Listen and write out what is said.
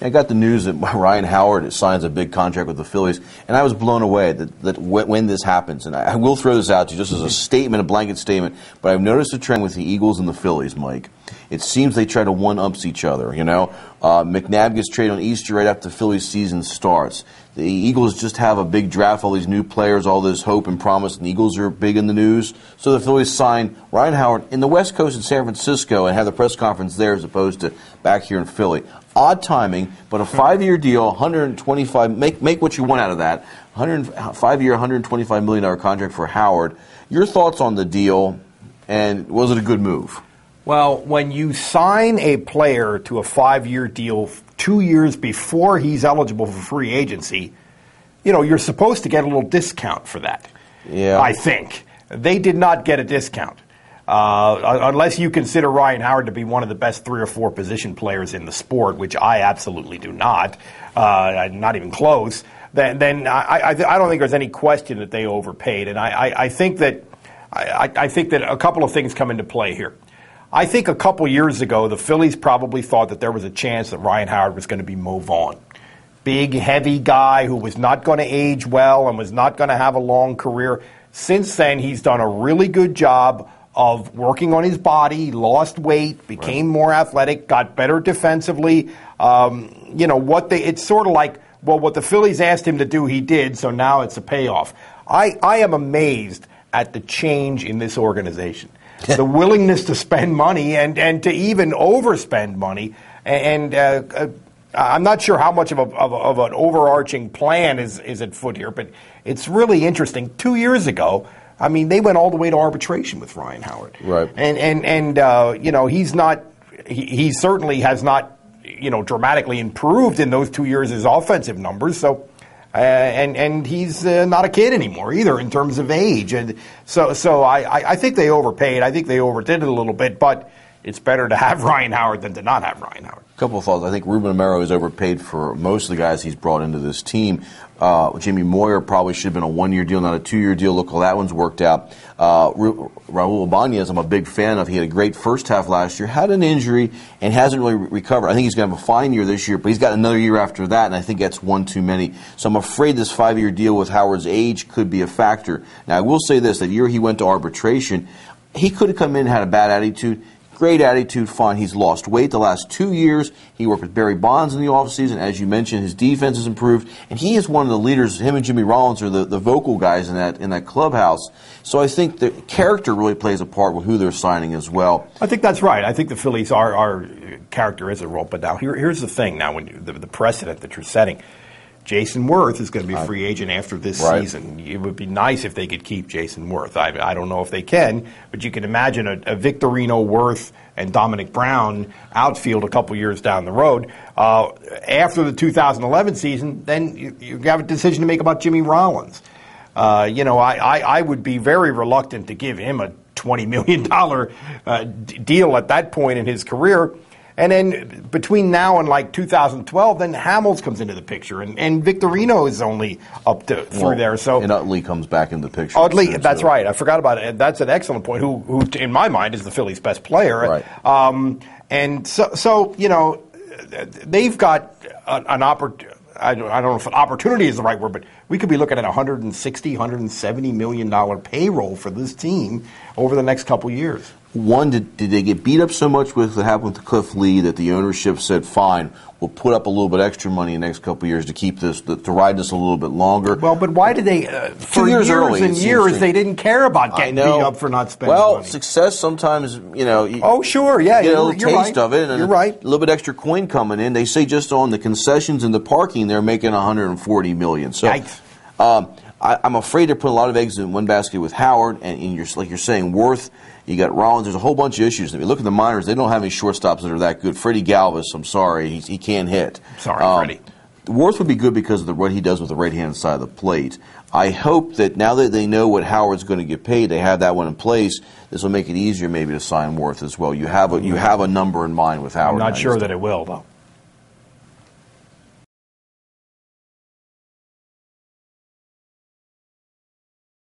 I got the news that Ryan Howard signs a big contract with the Phillies, and I was blown away that when this happens. And I will throw this out to you just as a statement, a blanket statement, but I've noticed a trend with the Eagles and the Phillies, Mike. It seems they try to one-ups each other, you know. McNabb gets traded on Easter right after the Phillies season starts. The Eagles just have a big draft, all these new players, all this hope and promise, and the Eagles are big in the news. So the Phillies sign Ryan Howard in the West Coast in San Francisco and have the press conference there as opposed to back here in Philly. Odd timing, but a 5-year deal, 125. Make what you want out of that. 5-year, $125 million contract for Howard. Your thoughts on the deal, and was it a good move? Well, when you sign a player to a 5-year deal 2 years before he's eligible for free agency, you know, you're supposed to get a little discount for that. Yeah, I think. They did not get a discount. Unless you consider Ryan Howard to be one of the best 3 or 4 position players in the sport, which I absolutely do not, not even close, then I don't think there's any question that they overpaid. And I think that a couple of things come into play here. I think a couple years ago, the Phillies probably thought that there was a chance that Ryan Howard was going to be move on. Big, heavy guy who was not going to age well and was not going to have a long career. Since then, he's done a really good job of working on his body, lost weight, became more athletic, got better defensively. You know, it's sort of like, well, what the Phillies asked him to do, he did, so now it's a payoff. I am amazed at the change in this organization. The willingness to spend money and to even overspend money. And I'm not sure how much of an overarching plan is at foot here, but it's really interesting. 2 years ago, I mean, they went all the way to arbitration with Ryan Howard. Right. And you know, he certainly has not, you know, dramatically improved in those 2 years his offensive numbers. So, and he's not a kid anymore either in terms of age. And so I think they overpaid. I think they overdid it a little bit, but it's better to have Ryan Howard than to not have Ryan Howard. A couple of thoughts. I think Ruben Amaro is overpaid for most of the guys he's brought into this team. Jimmy Moyer probably should have been a 1-year deal, not a 2-year deal. Look how that one's worked out. Raul Ibanez, I'm a big fan of. He had a great first half last year, had an injury, and hasn't really recovered. I think he's going to have a fine year this year, but he's got another year after that, and I think that's one too many. So I'm afraid this 5-year deal with Howard's age could be a factor. Now, I will say this. That year he went to arbitration, he could have come in and had a bad attitude. Great attitude, fine. He's lost weight the last 2 years. He worked with Barry Bonds in the offseason. As you mentioned, his defense has improved. And he is one of the leaders. Him and Jimmy Rollins are the vocal guys in that clubhouse. So I think the character really plays a part with who they're signing as well. I think that's right. I think the Phillies are character is a role. But now here's the thing now, when the precedent that you're setting. Jason Worth is going to be a free agent after this season. It would be nice if they could keep Jason Worth. I don't know if they can, but you can imagine a Victorino, Worth, and Dominic Brown outfield a couple years down the road. After the 2011 season, then you have a decision to make about Jimmy Rollins. You know, I would be very reluctant to give him a $20 million deal at that point in his career. And then between now and like 2012, then Hamels comes into the picture, and Victorino is only up to through there. So and Utley comes back into the picture. Utley, that's right. I forgot about it. That's an excellent point. Who in my mind is the Phillies' best player. Right. And so you know, they've got an opportunity. I don't know if opportunity is the right word, but we could be looking at $160, $170 million payroll for this team over the next couple years. One, did they get beat up so much with what happened with Cliff Lee that the ownership said, fine, we'll put up a little bit extra money in the next couple of years to keep this, to ride this a little bit longer? Well, but why did they, for years and years, they didn't care about getting beat up for not spending money? Well, success sometimes, you know. Oh, sure, yeah. You get a little taste of it. And you're right. A little bit extra coin coming in. They say just on the concessions and the parking, they're making $140 million. So, I'm afraid they're putting a lot of eggs in one basket with Howard, and like you're saying, Worth. You got Rollins. There's a whole bunch of issues. If you look at the minors, they don't have any shortstops that are that good. Freddie Galvis, I'm sorry, he can't hit. Sorry, Freddie. Worth would be good because of what he does with the right-hand side of the plate. I hope that now that they know what Howard's going to get paid, they have that one in place. This will make it easier maybe to sign Worth as well. You have a number in mind with Howard. I'm not sure that it will, though.